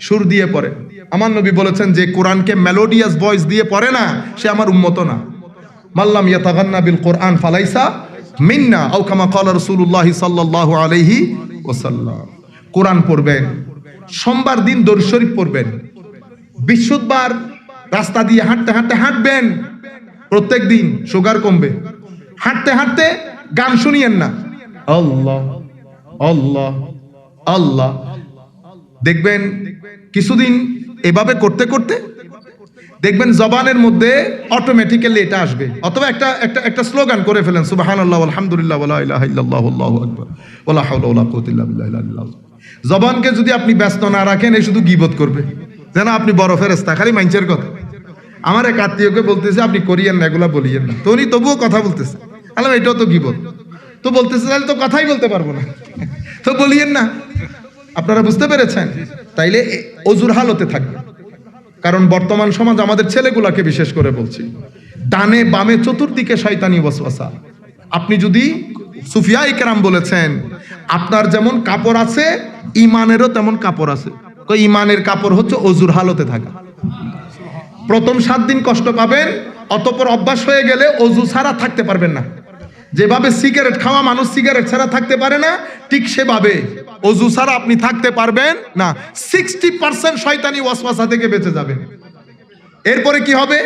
সুর দিয়ে পড়ে। আমার নবী বলেছেন যে কোরআনকে মেলোডিয়াস ভয়েস দিয়ে পড়ে না, সে আমার উম্মত না। মাল্লাম ইয়াতাগান্না বিল কোরআন ফালাইসা মিন্না, আও কামা ক্বালা রাসূলুল্লাহ সাল্লাল্লাহু আলাইহি ওয়াসাল্লাম। কোরআন পড়বেন, সোমবার দিন দরুদ শরীফ পড়বেন, বৃহস্পতিবার রাস্তা দিয়ে হাঁটতে হাঁটতে হাঁটবেন, প্রত্যেক দিন সুগার কমবে। হাঁটতে হাঁটতে গান শুনিয়েন না, আল্লাহ আল্লাহ আল্লাহ। দেখবেন কিছুদিন এভাবে করতে করতে দেখবেন জবানের মধ্যে অটোমেটিক্যালি এটা আসবে। অথবা একটা স্লোগান করে ফেলেন, সুবহানাল্লাহ আলহামদুলিল্লাহ ওয়ালা ইলাহা ইল্লাল্লাহু আল্লাহু আকবার ওয়ালা হাওলা ওয়ালা কুওয়াতা ইল্লা বিল্লাহ। জবানকে যদি আপনি ব্যস্ত না রাখেন, এই শুধু গীবত করবে, যেন আপনি বড় ফেরেশতা, খালি মাইনচের কথা। আমার এক আত্মীয়কে বলতেছে আপনি করিয়েন না, এগুলা বলিয়েন না, তো উনি তবুও কথা বলতেছে। আলাম এটাও তো গীবত। তো বলতেছে তাহলে তো কথাই বলতে পারবো না, তো বলিয়েন না। আপনারা বুঝতে পেরেছেন? তাইলে অজুর হালতে থাকবে। কারণ বর্তমান সমাজ, আমাদের ছেলেগুলাকে বিশেষ করে বলছি, ডানে বামে চতুর্দিকে শয়তানি ওয়াসওয়াসা। আপনি যদি, সুফিয়ায়ে কেরাম বলেছেন আপনার যেমন কাপড় আছে ইমানেরও তেমন কাপড় আছে। ইমানের কাপড় হচ্ছে অজুর হালতে থাকা। প্রথম 7 দিন কষ্ট পাবেন, অতঃপর অভ্যাস হয়ে গেলে অজু ছাড়া থাকতে পারবেন না। যেভাবে সিগারেট খাওয়া মানুষ সিগারেট ছাড়া থাকতে পারে না, ঠিক সেভাবে অজু ছাড়া আপনি থাকতে পারবেন না। 60% শয়তানি ওয়াসওয়াসা থেকে বেঁচে যাবেন। এরপরে কি হবে?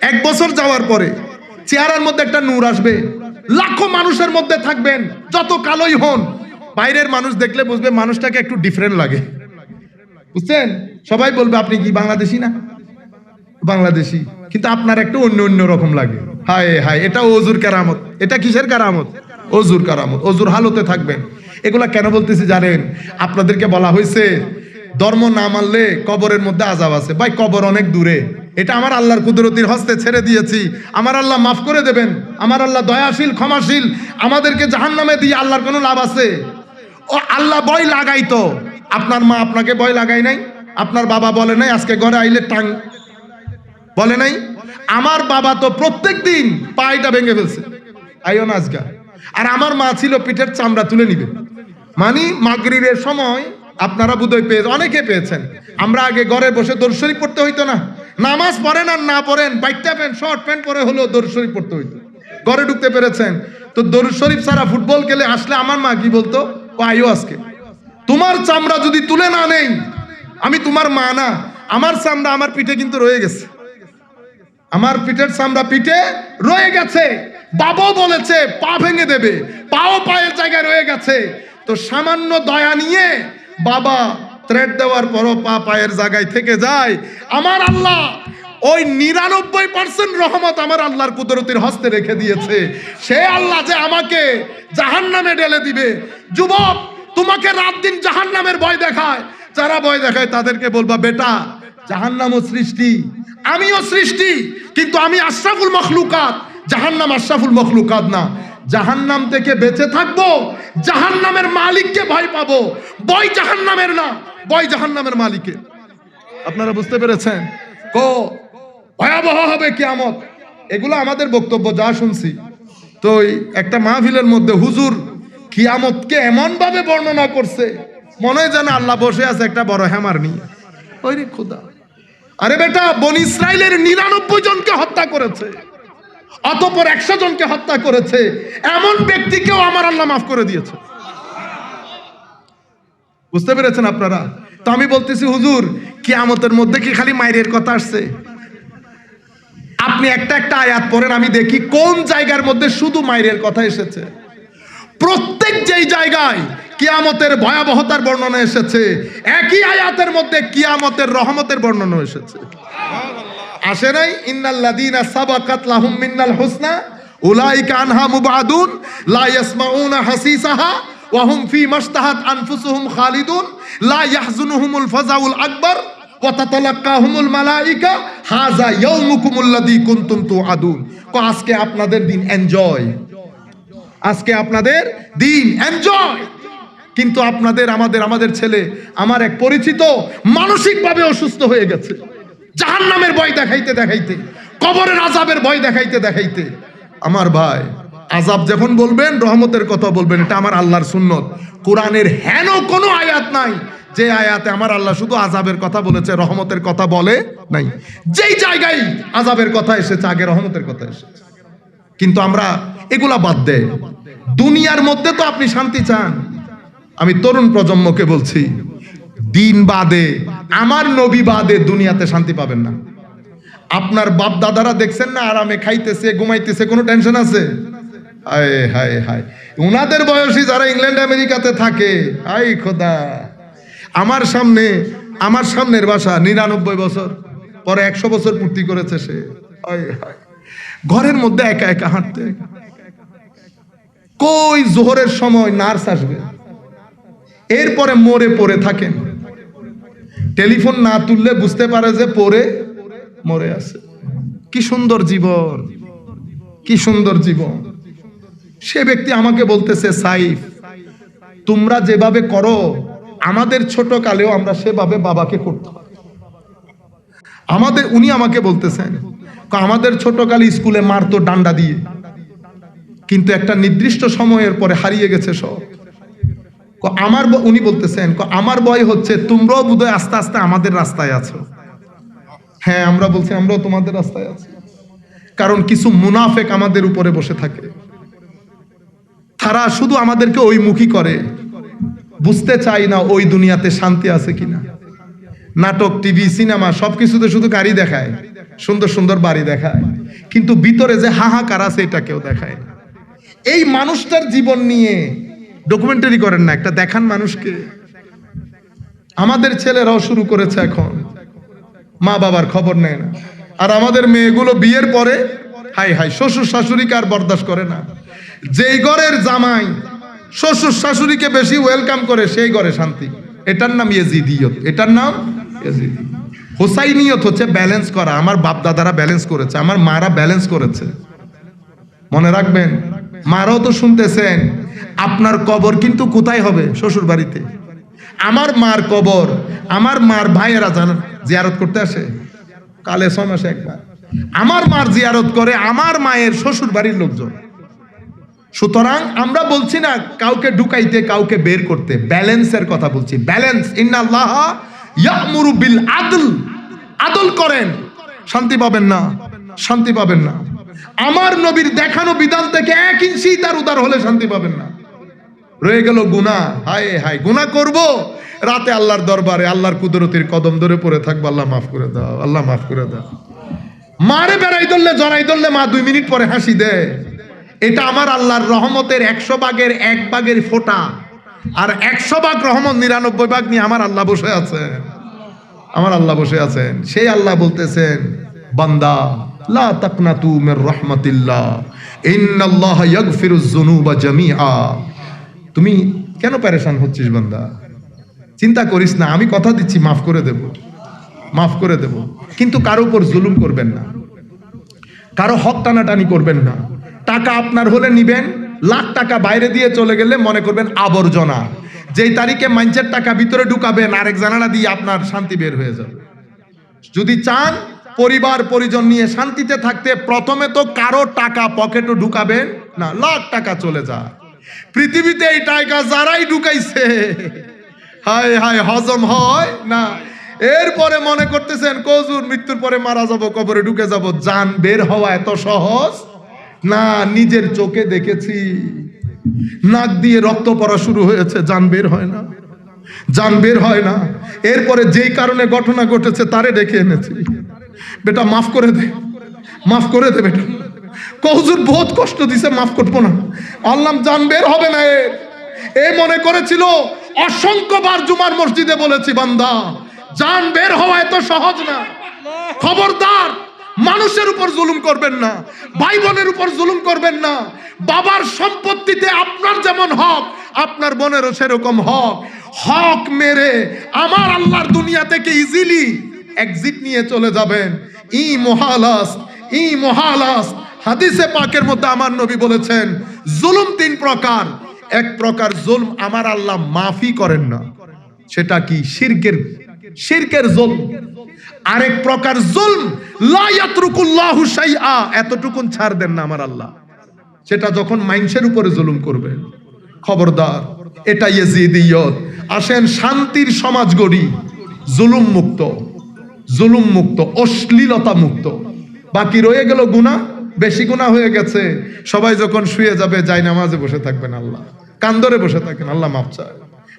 1 বছর যাওয়ার পরে চেহারার মধ্যে একটা নূর আসবে। লাখো মানুষের মধ্যে থাকবেন, যত কালোই হন, বাইরের মানুষ দেখলে বুঝবে মানুষটাকে একটু ডিফারেন্ট লাগে। বুঝছেন? সবাই বলবে আপনি কি বাংলাদেশি না? বাংলাদেশি, কিন্তু আপনার একটু অন্য রকম লাগে। হায় হায়, এটা অজুর কারামত। এটা কিসের কারামত? অজুর কারামত। অজুর হালতে থাকবেন। এগুলা কেন বলতেছি জানেন? আপনাদেরকে বলা হয়েছে ধর্ম না মানলে কবরের মধ্যে আযাব আছে। ভাই, কবর অনেক দূরে, এটা আমার আল্লাহর কুদরতির হস্তে ছেড়ে দিয়েছি। আমার আল্লাহ মাফ করে দেবেন, আমার আল্লাহ দয়াশীল ক্ষমাশীল। আমাদেরকে জাহান্নামে দিয়ে আল্লাহর কোনো লাভ আছে? ও আল্লাহ ভয় লাগাইতো। আপনার মা আপনাকে ভয় লাগাই নাই? আপনার বাবা বলে নাই আজকে ঘরে আইলে টাং বলে নাই? আমার বাবা তো প্রত্যেক দিন পায়টা ভেঙে ফেলছে, আইও না আজকা। আর আমার মা ছিল পিঠের চামড়া তুলে নিবে। মানে মাগরিবের সময় আপনারা বোধহয় অনেকে পেয়েছেন, আমরা আগে ঘরে বসে দরুদ শরীফ পড়তে হইতো না। নামাজ পড়েন আর না পড়েন, বাইটা প্যান্ট শর্ট প্যান্ট পরে হলেও দরুদ শরীফ পড়তে হইতো। ঘরে ঢুকতে পেরেছেন? তো দরুদ শরীফ ছাড়া ফুটবল খেলে আসলে আমার মা কি বলতো? ও আইও আজকে। তোমার চামড়া যদি তুলে না নেই, আমি তোমার মা না। আমার চামড়া আমার পিঠে কিন্তু রয়ে গেছে, আমার পিঠের চামড়া পিঠে রয়ে গেছে। বাবাও বলেছে পা ভেঙে দেবে, পাও পায়ের জায়গায় রয়ে গেছে। তো সামান্য দয়া নিয়ে বাবা থ্রেড দেওয়ার পরও পা পায়ের জায়গায় থেকে যায়। আমার আল্লাহ ওই 99% রহমত আমার আল্লাহর কুদরতির হস্তে রেখে দিয়েছে। সে আল্লাহ যে আমাকে জাহান্নামে ঢেলে দিবে। যুবক, তোমাকে রাত দিন জাহান্নামের ভয় দেখায়, যারা ভয় দেখায় তাদেরকে বলবা বেটা জাহান্নামও সৃষ্টি, আমিও সৃষ্টি, কিন্তু আমি আশরাফুল মখলুকাত, জাহান্নাম আশরাফুল মখলুকাত না। জাহান্নাম থেকে বেঁচে থাকবো, জাহান্নামের মালিককে ভয় পাবো। ভয় জাহান্নামের না, ভয় জাহান্নামের মালিকের। আপনারা বুঝতে পেরেছেন? ভয়াবহ হবে কিয়ামত। এগুলো আমাদের বক্তব্য যা শুনছি। তো একটা মাহফিলের মধ্যে হুজুর কিয়ামতকে এমন ভাবে বর্ণনা করছে, মনে হয় যেন আল্লাহ বসে আছে একটা বড় হ্যামার নিয়ে। ওরে খোদা, আরে বেটা, বনি ইসরাইলের 99 জনকে হত্যা করেছে, অতঃপর 100 জনকে হত্যা করেছে। এমন ব্যক্তিকেও আমার আল্লাহ মাফ করে দিয়েছে। বুঝতে পেরেছেন আপনারা? তো আমি বলতেছি হুজুর, কিয়ামতের মধ্যে কি খালি মায়ের কথা আসছে? আপনি একটা একটা আয়াত পড়েন, আমি দেখি কোন জায়গার মধ্যে শুধু মায়ের কথা এসেছে। প্রত্যেক যেই জায়গায় কিয়ামতের ভয়াবহতার বর্ণনা এসেছে, একই আয়াতের মধ্যে কিয়ামতের রহমতের বর্ণনা এসেছে। আসে নাই? ইন্নাল্লাযীনা সাবাকাত লাহুম মিনাল হুসনা উলাইকা আনহা মুবাদুন লা ইয়াসমাউনা হাসিসাহা ওয়া হুম ফী মাশতাহাত আনফুসুহুম খালিদুন লা ইয়াহজুনুহুমুল ফাযাউল আকবার ওয়া তাতালাক্কাহুমুল মালায়েকা হাযা ইয়াউমুকুমুল্লাযী কুনতুম তুআদুন। আজকে আপনাদের দিন, এনজয়। আজকে আপনাদের দিন, এনজয়। কিন্তু আপনাদের, আমাদের ছেলে, আমার এক পরিচিত মানসিকভাবে অসুস্থ হয়ে গেছে, জাহান্নামের ভয় দেখাইতে দেখাইতে, কবরের আযাবের ভয় দেখাইতে দেখাইতে। আমার ভাই, আযাব যখন বলবেন রহমতের কথা বলবেন, এটা আমার আল্লাহর সুন্নত। কোরআনের হেন কোনো আয়াত নাই যে আয়াতে আমার আল্লাহ শুধু আযাবের কথা বলেছে, রহমতের কথা বলে নাই। যেই জায়গায় আযাবের কথা এসেছে আগে রহমতের কথা এসেছে। কিন্তু আমরা এগুলা বাদ দেই। দুনিয়ার মধ্যে তো আপনি শান্তি চান। আমি তরুণ প্রজন্মকে বলছি, দিন বাদে, আমার নবী বাদে দুনিয়াতে শান্তি পাবেন না। আপনার বাপ দাদারা দেখছেন না, আরামে খাইতেছে, ঘুমাইতেছে, কোনো টেনশন আছে? হায় হায় হায়, উনাদের বয়সী যারা ইংল্যান্ড আমেরিকাতে থাকে, হায় খোদা, আমার সামনের বাসা 99 বছর পরে 100 বছর পূর্তি করেছে সে। হায় হায়, ঘরের মধ্যে একা একা হাঁটতে, কই জোহরের সময় নার্স আসবে, এরপরে মরে পড়ে থাকেন। টেলিফোন না তুললে বুঝতে পারে যে পড়ে মরে আছে। কি সুন্দর জীবন, কি সুন্দর জীবন। সে ব্যক্তি আমাকে বলতেছে, সাইফ, তোমরা যেভাবে করো আমাদের ছোট কালেও আমরা সেভাবে বাবাকে করতাম। উনি আমাকে বলতেছেন, আমাদের ছোট কালে স্কুলে মারতো ডান্ডা দিয়ে, কিন্তু একটা নির্দিষ্ট সময়ের পরে হারিয়ে গেছে সব। উনি বলতেছেন, আমার ভয় হচ্ছে তোমরাও বোধহয় আস্তে আস্তে আমাদের রাস্তায় আছো। হ্যাঁ, আমরা বলছি আমরাও তোমাদের রাস্তায় আছি। কারণ কিছু মুনাফেক আমাদের উপরে বসে থাকে, তারা শুধু আমাদেরকে ওই মুখী করে, বুঝতে চাই না ওই দুনিয়াতে শান্তি আছে কিনা। নাটক, টিভি, সিনেমা সবকিছুতে শুধু গাড়ি দেখায়, সুন্দর সুন্দর বাড়ি দেখায়, কিন্তু ভিতরে যে হাহাকার আছে এটা কেউ দেখায় না। এই মানুষটার জীবন নিয়ে ডকুমেন্টারি করেন না, একটা দেখান মানুষকে। আমাদের ছেলেরাও শুরু করেছে এখন, মা বাবার খবর নেয় না। আর আমাদের মেয়েগুলো বিয়ের পরে হাই হাই, শ্বশুর শাশুড়িকে আর বরদাস্ত করে না। যেই ঘরের জামাই শ্বশুর শাশুড়িকে বেশি ওয়েলকাম করে সেই ঘরে শান্তি। এটার নাম ইয়েজিদিয়ত, এটার নাম ইয়েজিদি। হোসাইনিয়ত হচ্ছে ব্যালেন্স করা। আমার বাপ দাদারা ব্যালেন্স করেছে, আমার মারা ব্যালেন্স করেছে। মনে রাখবেন, মারাও তো শুনতেছেন, আপনার কবর কিন্তু কোথায় হবে? শ্বশুর বাড়িতে। আমার মার কবর, আমার মার ভাইয়েরা জানেন জিয়ারত করতে আসে, কালে 6 মাসে একবার আমার মার জিয়ারত করে আমার মায়ের শ্বশুর বাড়ির লোকজন। সুতরাং আমরা বলছি না কাউকে ঢুকাইতে, কাউকে বের করতে, ব্যালেন্সের কথা বলছি। ব্যালেন্স, ইন্নাল্লাহা ইয়ামুরু বিল আদল। আদল করেন, শান্তি পাবেন না, শান্তি পাবেন না। আমার নবীর দেখানো বিধান থেকে 1 ইঞ্চি তার উদার হলে শান্তি পাবেন না। রয়ে গেল গুনাহ। হায় হায়, গুনাহ করব, রাতে আল্লাহর দরবারে আল্লাহর কুদরতের কদম ধরে পড়ে থাকবো, আল্লাহ মাফ করে দাও, আল্লাহ মাফ করে দাও। মারে বেড়াই ধরলে, জড়াই ধরলে মা 2 মিনিট পরে হাসি দেয়। এটা আমার আল্লাহর রহমতের 100 ভাগের 1 ভাগের ফোঁটা। আর 100 ভাগ রহমত 99 ভাগ নিয়ে আমার আল্লাহ বসে আছেন, আমার আল্লাহ বসে আছেন। সেই আল্লাহ বলতেছেন, বান্দা লা তাকনাতু মির রাহমাতিল্লাহ ইন্নাল্লাহা ইয়াগফিরুয যুনুবা জামিআ। তুমি কেন পেরেশান হচ্ছিস বান্দা? চিন্তা করিস না, আমি কথা দিচ্ছি মাফ করে দেব, মাফ করে দেব। কিন্তু কারো উপর জুলুম করবেন না, কারো হক টানাটানি করবেন না। টাকা আপনার হলে নিবেন, লাখ টাকা বাইরে দিয়ে চলে গেলে মনে করবেন আবর্জনা। যেই তারিখে মানুষের টাকা ভিতরে ঢুকাবেন, আরেক জানালা দিয়ে আপনার শান্তি বের হয়ে যাবে। যদি চান পরিবার পরিজন নিয়ে শান্তিতে থাকতে, প্রথমে তো কারো টাকা পকেটে ঢুকাবেন না, লাখ টাকা চলে যায়। পৃথিবীতে এই টাকা যারাই ঢুকাইছে, হায় হায়, হজম হয় না। এরপরে মনে করতেছেন কজুর মৃত্যুর পরে মারা যাব, কবরে ঢুকে যাব। জান বের হওয়া এত সহজ না। নিজের চোখে দেখেছি, নাক দিয়ে রক্ত পড়া শুরু হয়েছে, জান বের হয় না, জান বের হয় না। এরপরে যেই কারণে ঘটনা ঘটেছে তারে ডেকে এনেছি, বেটা মাফ করে দে, মাফ করে দে বেটা। হুজুর বহুত কষ্ট দিছে, মাফ করবো না। আল্লাহ জান বের হবে না এর। এ মনে করেছিল, অসংখ্যবার জুমার মসজিদে বলেছি, বান্দা জান বের হওয়া এত সহজ না। খবরদার, মানুষের উপর জুলুম করবেন না, ভাই বোনের উপর জুলুম করবেন না। বাবার সম্পত্তিতে আপনার যেমন হক, আপনার বোনেরও সেরকম হক। হক মেরে আমার আল্লাহর দুনিয়া থেকে ইজিলি এক্সিট নিয়ে চলে যাবেন। ই মহালাস হাদিসে পাকের মধ্যে আমার নবী বলেছেন, জুলুম তিন প্রকার। এক প্রকার জুলম আমার আল্লাহ মাফি করেন না, সেটা কি? শিরকের জুলম। আরেক প্রকার জুলম লা ইয়াতরুকুল্লাহু শাইআ, এতটুকুন ছাড় দেন না আমার আল্লাহ, সেটা যখন মানুষের উপরে জুলুম করবে। খবরদার, এটা ইয়াজিদিয়ত। আসেন শান্তির সমাজ গড়ি, জুলুম মুক্ত, অশ্লীলতা মুক্ত। বাকি রয়ে গেল গুনাহ, বেশি গুনাহ হয়ে গেছে। সবাই যখন শুয়ে যাবে, যাই নামাজে বসে থাকবেন, আল্লাহ কান ধরে বসে থাকেন, আল্লাহ মাফ চায়,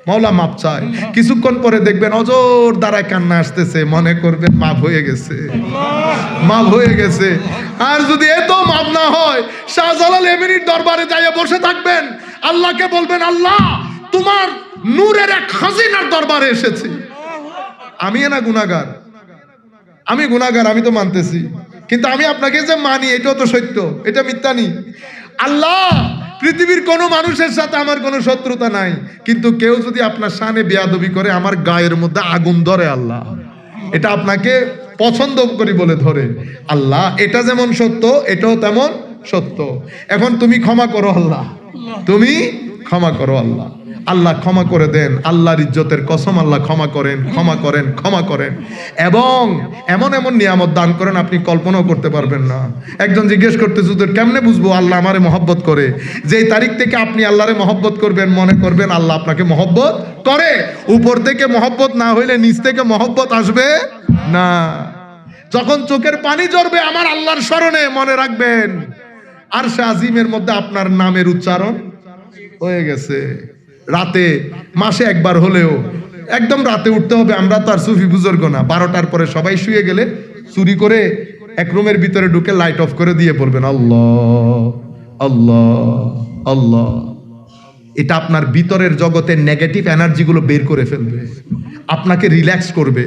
মাওলা মাফ চায়। কিছুক্ষণ পরে দেখবেন অজর দ্বারায় কান্না আসতেছে, মনে করবেন মাফ হয়ে গেছে। আর যদি এত মাফ না হয়, শাহজালাল এমিনির দরবারে যাইয়া বসে থাকবেন, আল্লাহকে বলবেন, আল্লাহ তোমার নূরের এক খাজিনার দরবারে এসেছি। আমি গুনাহগার, আমি তো মানতেছি, কিন্তু আমি আপনাকে যে মানি এটাও তো সত্য, এটা মিথ্যা নেই। আল্লাহ, পৃথিবীর কোনো মানুষের সাথে আমার কোনো শত্রুতা নাই, কিন্তু কেউ যদি আপনার শানে বেয়াদবি করে, আমার গায়ের মধ্যে আগুন ধরে, আল্লাহ এটা আপনাকে পছন্দ করি বলে ধরে। আল্লাহ, এটা যেমন সত্য, এটাও তেমন সত্য। এখন তুমি ক্ষমা করো আল্লাহ, তুমি ক্ষমা করো আল্লাহ। আল্লাহ ক্ষমা করে দেন, আল্লাহর ইজ্জতের কসম, আল্লাহ ক্ষমা করেন এবং এমন নিয়ামত দান করেন আপনি কল্পনাও করতে পারবেন না। একজন জিজ্ঞেস করতেছে, তোর কেমনে বুঝবো আল্লাহ আমারে মহব্বত করে? যেই তারিখ থেকে আপনি আল্লাহরে মহব্বত করবেন, মনে করবেন আল্লাহ আপনাকে মহব্বত করে। উপর থেকে মহব্বত না হইলে নিচ থেকে মহব্বত আসবে না। যখন চোখের পানি ঝরবে আমার আল্লাহর স্মরণে, মনে রাখবেন আরশে আজিমের মধ্যে আপনার নামের উচ্চারণ হয়ে গেছে। রাতে মাসে একবার হলেও একদম রাতে উঠতে হবে। আমরা তো আর সুফি বুজুর্গ না, 12টার পরে সবাই শুয়ে গেলে চুরি করে এক রুমের ভিতরে ঢুকে লাইট অফ করে দিয়ে পড়বেন আল্লাহ আল্লাহ আল্লাহ। এটা আপনার ভিতরের জগতের নেগেটিভ এনার্জিগুলো বের করে ফেলবে, আপনাকে রিল্যাক্স করবে।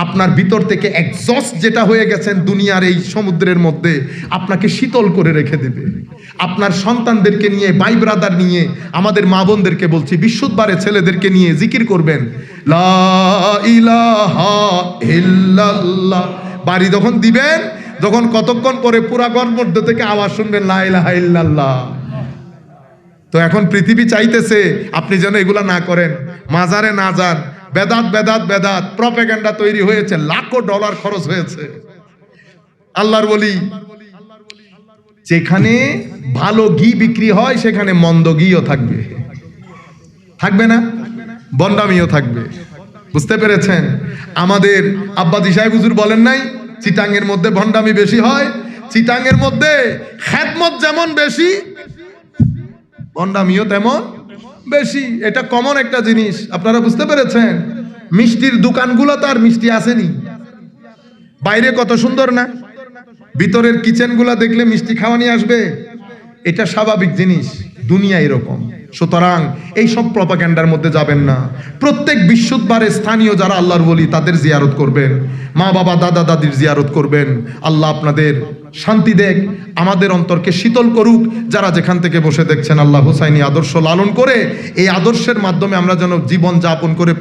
আপনার ভিতর থেকে এক্সস্ট যেটা হয়ে গেছেন দুনিয়ার এই সমুদ্রের মধ্যে, আপনাকে শীতল করে রেখে দেবে। আপনার সন্তানদেরকে নিয়ে, ভাই ব্রাদার নিয়ে, আমাদের মা বোনদেরকে বলছি, বিশুদ্ধবারে ছেলেদেরকে নিয়ে জিকির করবেন, লা ইলাহা ইল্লাল্লাহ। বাড়ি যখন দিবেন, যখন কতক্ষণ পরে পুরা ঘর মধ্যে থেকে আওয়াজ শুনবেন, লা ইলাহা ইল্লাল্লাহ। তো এখন পৃথিবী চাইতেছে আপনি যেন এগুলা না করেন, মাজারে না যান। বেদাত প্রপাগান্ডা তৈরি হয়েছে, লাখো ডলার খরচ হয়েছে। আল্লাহর বলি, যেখানে ভালো ঘি বিক্রি হয় সেখানে মন্দ ঘিও থাকবে না, বন্ডামিও থাকবে। বুঝতে পেরেছেন? আমাদের আব্বাজি সাহেব হুজুর বলেন নাই, চিটাঙ্গের মধ্যে ভন্ডামি বেশি হয়, চিটাঙ্গের মধ্যে খেদমত যেমন বেশি, ভন্ডামিও তেমন বেশি। এটা কমন একটা জিনিস, আপনারা বুঝতে পেরেছেন? মিষ্টির দোকানগুলো তো আর মিষ্টি আসেনি, বাইরে কত সুন্দর না, ভিতরের কিচেনগুলো দেখলে মিষ্টি খাওয়া নিয়ে আসবে। এটা স্বাভাবিক জিনিস, দুনিয়া এরকম। সুতরাং এই সব প্রপাগান্ডার মধ্যে যাবেন না। প্রত্যেক বিশুদ্ধবারে স্থানীয় যারা আল্লাহর ওলি তাদের জিয়ারত করবেন, মা বাবা দাদা দাদির জিয়ারত করবেন। আল্লাহ আপনাদের শান্তি দেখ, আমাদের অন্তরকে শীতল করুক। যারা যেখান থেকে বসে দেখছেন, আল্লাহ হুসাইনি আদর্শ লালন করে এই আদর্শের মাধ্যমে আমরা যেন জীবন যাপন করে